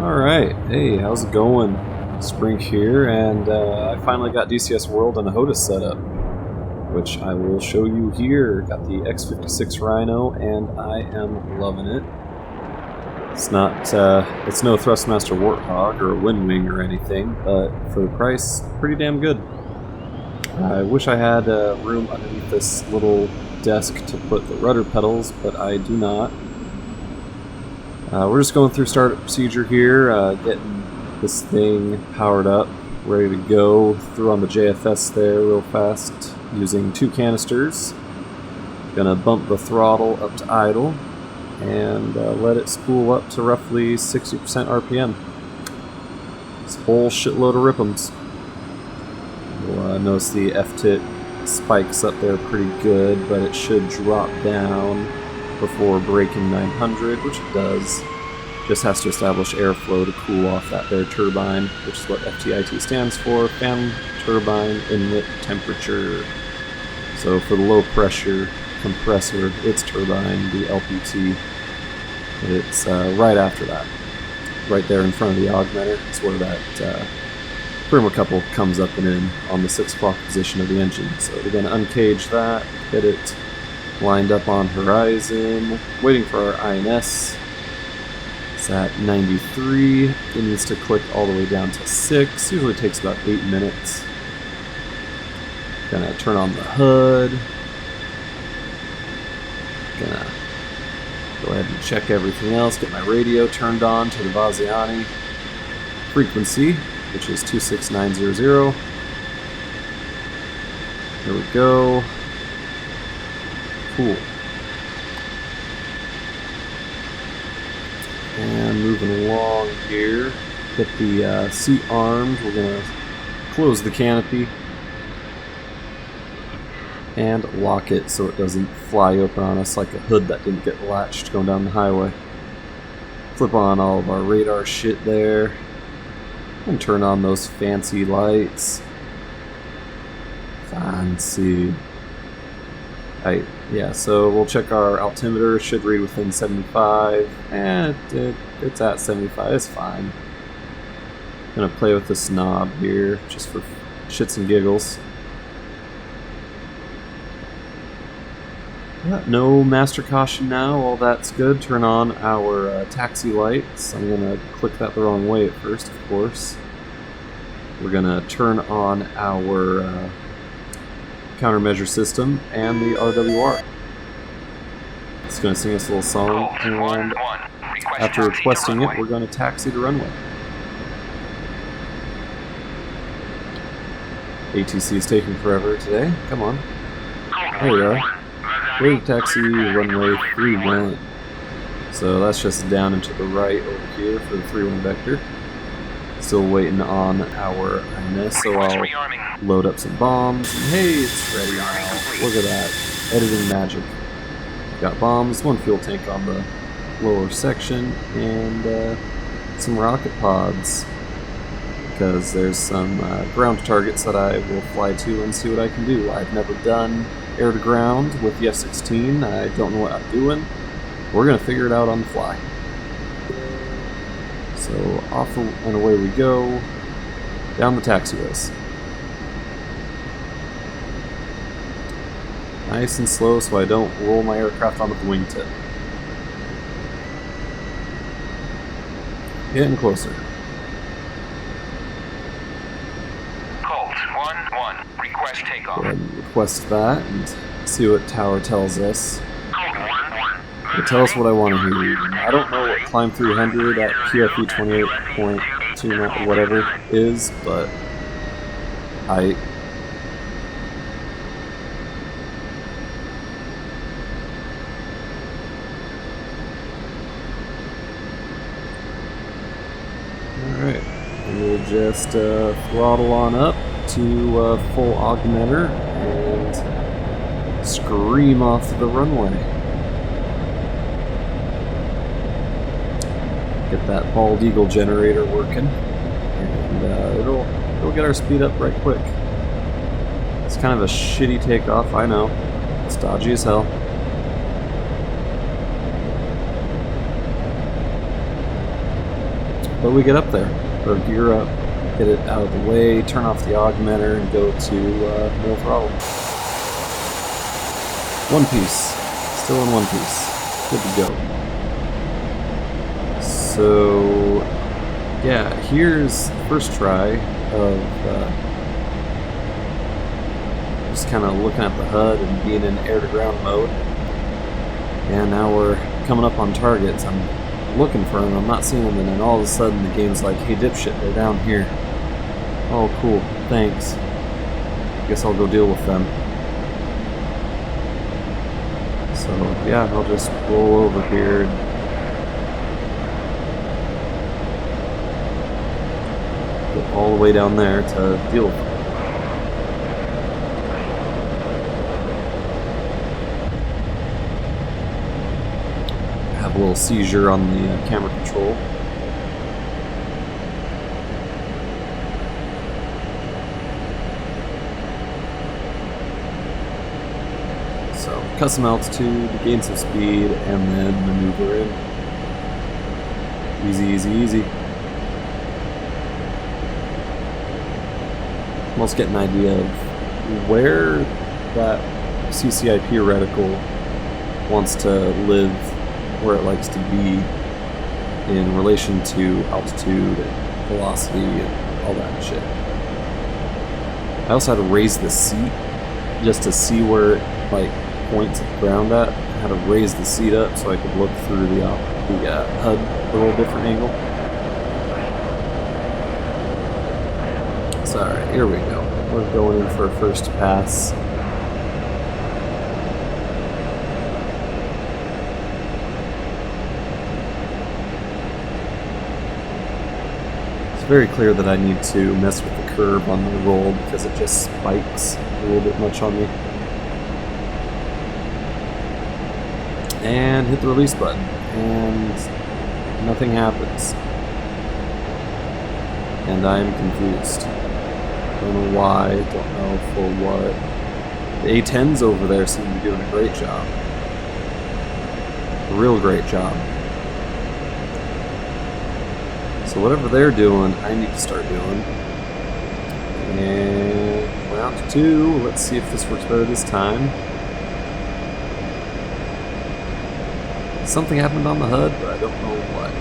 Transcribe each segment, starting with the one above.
Alright, hey, how's it going? Sprink here, and I finally got DCS World and a HOTAS setup, which I will show you here. Got the X16c Rhino, and I am loving it. It's not, it's no Thrustmaster Warthog or a Windwing or anything, but for the price, pretty damn good. I wish I had room underneath this little desk to put the rudder pedals, but I do not. We're just going through startup procedure here, getting this thing powered up, ready to go. Threw on the JFS there real fast using 2 canisters. Gonna bump the throttle up to idle and let it spool up to roughly 60% RPM. This whole shitload of rip'ems. You'll notice the F-tit spikes up there pretty good, but it should drop down before breaking 900, which it does. Just has to establish airflow to cool off that there turbine, which is what FTIT stands for, fan turbine inlet temperature. So for the low pressure compressor, it's turbine, the LPT, it's right after that. Right there in front of the augmenter is where that thermocouple comes up and in on the 6 o'clock position of the engine. So we're going to uncage that, get it lined up on horizon, waiting for our INS. It's at 93. It needs to click all the way down to 6. Usually takes about 8 minutes. Gonna turn on the hood. Gonna go ahead and check everything else. Get my radio turned on to the Vaziani frequency, which is 26900. There we go. Cool. And moving along here, get the seat armed. We're going to close the canopy and lock it so it doesn't fly open on us like a hood that didn't get latched going down the highway. Flip on all of our radar shit there and turn on those fancy lights. Fancy. Right, yeah, so we'll check our altimeter. It should read within 75, and it's at 75, it's fine. Gonna play with this knob here, just for shits and giggles. No master caution now, all that's good. Turn on our taxi lights. I'm gonna click that the wrong way at first, of course. We're gonna turn on our countermeasure system and the RWR. It's going to sing us a little song, and after requesting it, we're going to taxi the runway. ATC is taking forever today. Come on. There we are. Ready to taxi runway 31. So that's just down and to the right over here for the 31 vector. Still waiting on our INS, so I'll load up some bombs. And hey, it's ready now. Look at that. Editing magic. Got bombs, 1 fuel tank on the lower section, and some rocket pods. Because there's some ground targets that I will fly to and see what I can do. I've never done air to ground with the F-16. I don't know what I'm doing. We're going to figure it out on the fly. So off and away we go, down the taxiways. Nice and slow so I don't roll my aircraft onto the wingtip. Getting closer. Colt 1-1, request takeoff. Go ahead and request that and see what tower tells us. But tell us what I want to hear. I don't know what Climb 300 at QFE 28.2 whatever is, but Alright, we'll just throttle on up to full augmenter and scream off the runway. Get that bald eagle generator working, and it'll get our speed up right quick. It's kind of a shitty takeoff, I know. It's dodgy as hell. But we get up there, or gear up, get it out of the way, turn off the augmenter, and go to full throttle. One piece. Still in one piece. Good to go. So, yeah, here's the first try of just kind of looking at the HUD and being in air-to-ground mode. And now we're coming up on targets. I'm looking for them, I'm not seeing them, and then all of a sudden the game's like, hey dipshit, they're down here. Oh cool, thanks. Guess I'll go deal with them. So yeah, I'll just roll over here and get all the way down there to deal with them. Have a little seizure on the camera control. So, custom altitude, gain some speed, and then maneuver in. Easy, easy, easy. Almost get an idea of where that CCIP reticle wants to live, where it likes to be in relation to altitude and velocity and all that shit. I also had to raise the seat just to see where it points at the ground at. I had to raise the seat up so I could look through the HUD a little different angle. So alright, here we go. We're going in for a first pass. It's very clear that I need to mess with the curve on the roll because it just spikes a little bit much on me. And hit the release button, and nothing happens. And I'm confused. Don't know why, don't know for what. The A-10s over there seem to be doing a great job. A real great job. So whatever they're doing, I need to start doing. And round 2, let's see if this works better this time. Something happened on the HUD, but I don't know what.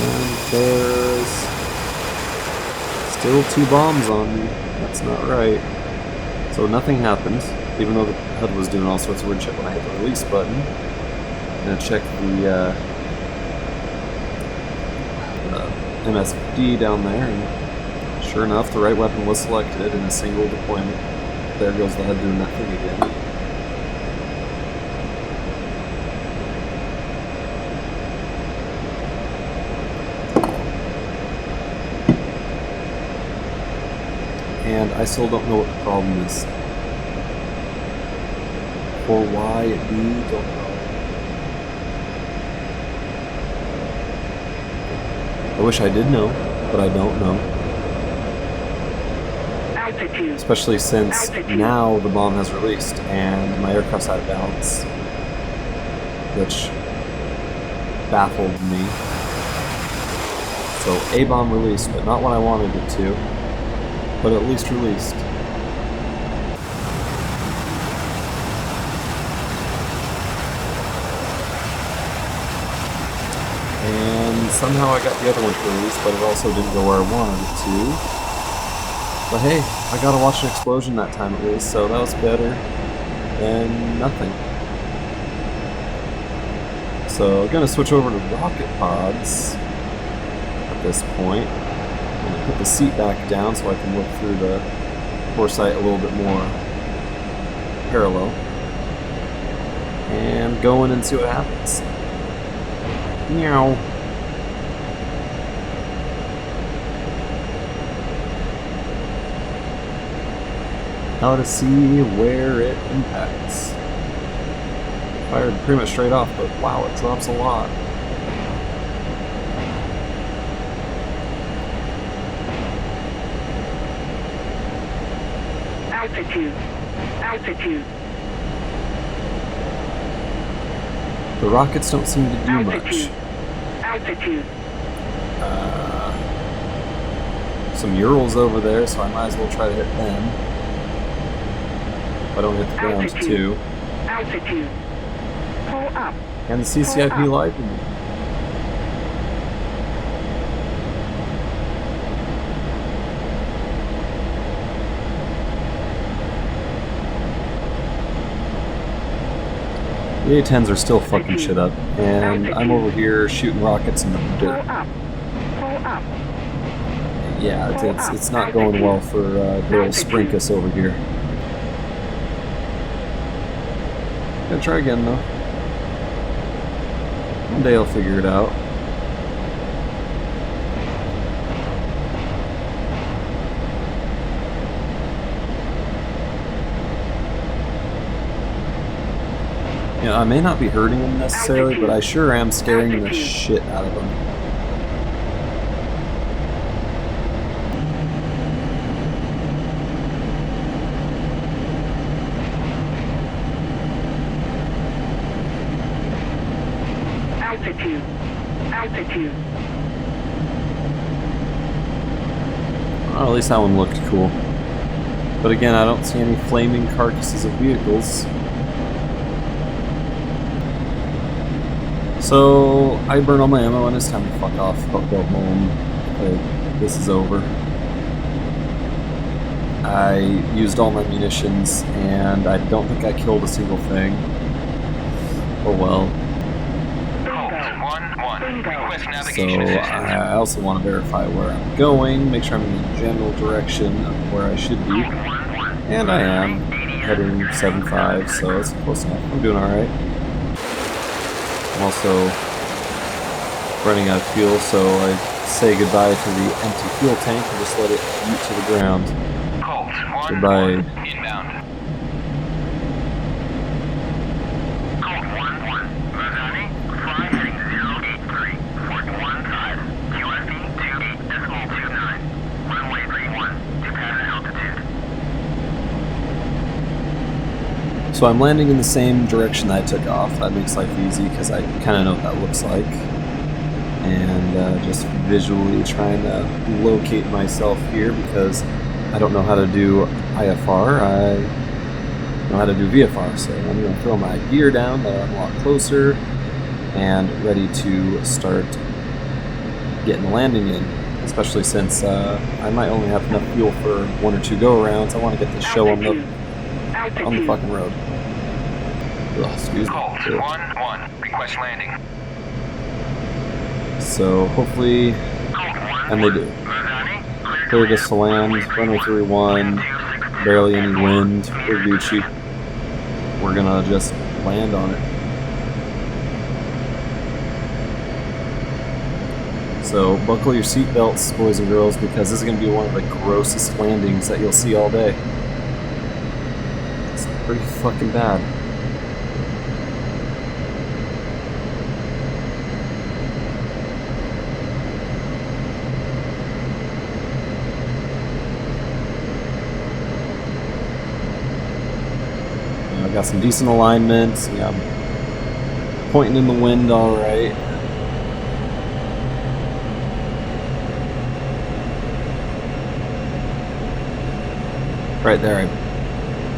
And there's still 2 bombs on me. That's not right. So nothing happened, even though the HUD was doing all sorts of weird shit when I hit the release button. I'm gonna check the MSD down there, and sure enough, the right weapon was selected in a single deployment. There goes the HUD doing that thing again. And I still don't know what the problem is. Or why it be, don't know. I wish I did know, but I don't know. Altitude. Especially since Altitude. now the bomb has released and my aircraft's out of balance, which baffled me. So a bomb released, but not when I wanted it to, but at least released. And somehow I got the other one to release, but it also didn't go where I wanted it to. But hey, I got to watch an explosion that time at least, so that was better than nothing. So I'm going to switch over to rocket pods at this point. I'm going to put the seat back down so I can look through the foresight a little bit more parallel. And go in and see what happens. Meow. Now to see where it impacts. Fired pretty much straight off, but wow, it drops a lot. Altitude. Altitude. The rockets don't seem to do much. Altitude. Some Urals over there, so I might as well try to hit them. If I don't hit the ground too. Altitude. Pull up. And the CCIP lied to me. The A-10s are still fucking shit up, and I'm over here shooting rockets in the dirt. Pull up. Yeah, it's not going well for the old Sprinkus over here. Gonna try again though. One day I'll figure it out. You know, I may not be hurting them necessarily, but I sure am scaring the shit out of them. Altitude. Well, at least that one looked cool. But again, I don't see any flaming carcasses of vehicles. So, I burned all my ammo and it's time to fuck off. I'll go home. This is over. I used all my munitions and I don't think I killed a single thing. Oh well. So I also want to verify where I'm going, make sure I'm in the general direction of where I should be. And I am, heading 7.5, so it's close enough. I'm doing alright. I'm also running out of fuel, so I say goodbye to the empty fuel tank and just let it yeet to the ground. Goodbye. So I'm landing in the same direction I took off. That makes life easy because I kind of know what that looks like. And just visually trying to locate myself here because I don't know how to do IFR. I know how to do VFR. So I'm going to throw my gear down that I'm a lot closer and ready to start getting the landing in. Especially since I might only have enough fuel for 1 or 2 go-arounds. I want to get this show on the fucking road. Ugh, excuse me. Colt 1-1, request landing. So hopefully, and they do. Cleared us to land, runway 31, barely any wind, we're Gucci. We're gonna just land on it. So buckle your seatbelts, boys and girls, because this is gonna be one of the grossest landings that you'll see all day. It's pretty fucking bad. I got some decent alignments. Yeah, I'm pointing in the wind all right. Right there, I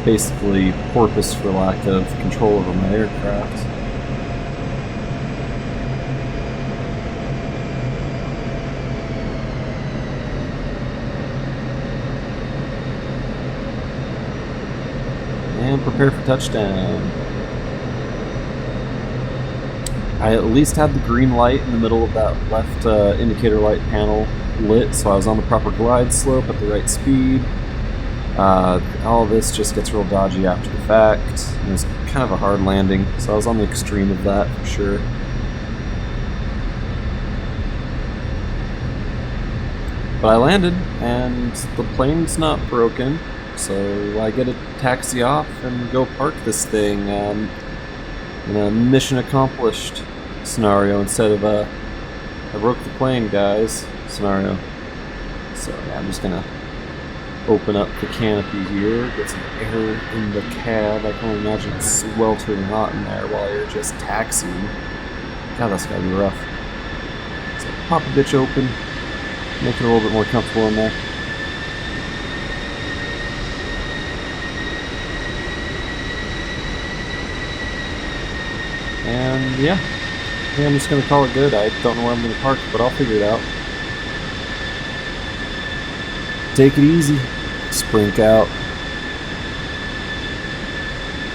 basically porpoised for lack of control over my aircraft. And prepare for touchdown. I at least had the green light in the middle of that left indicator light panel lit, so I was on the proper glide slope at the right speed. All this just gets real dodgy after the fact. It was kind of a hard landing, so I was on the extreme of that for sure. But I landed, and the plane's not broken. So I get a taxi off and go park this thing in a mission accomplished scenario instead of a I broke the plane, guys scenario. So yeah, I'm just gonna open up the canopy here, get some air in the cab. I can only imagine it's sweltering hot in there while you're just taxiing. God, that's gotta be rough. So pop a bitch open, make it a little bit more comfortable in there. And yeah, I think I'm just gonna call it good. I don't know where I'm gonna park, but I'll figure it out. Take it easy. Sprink out.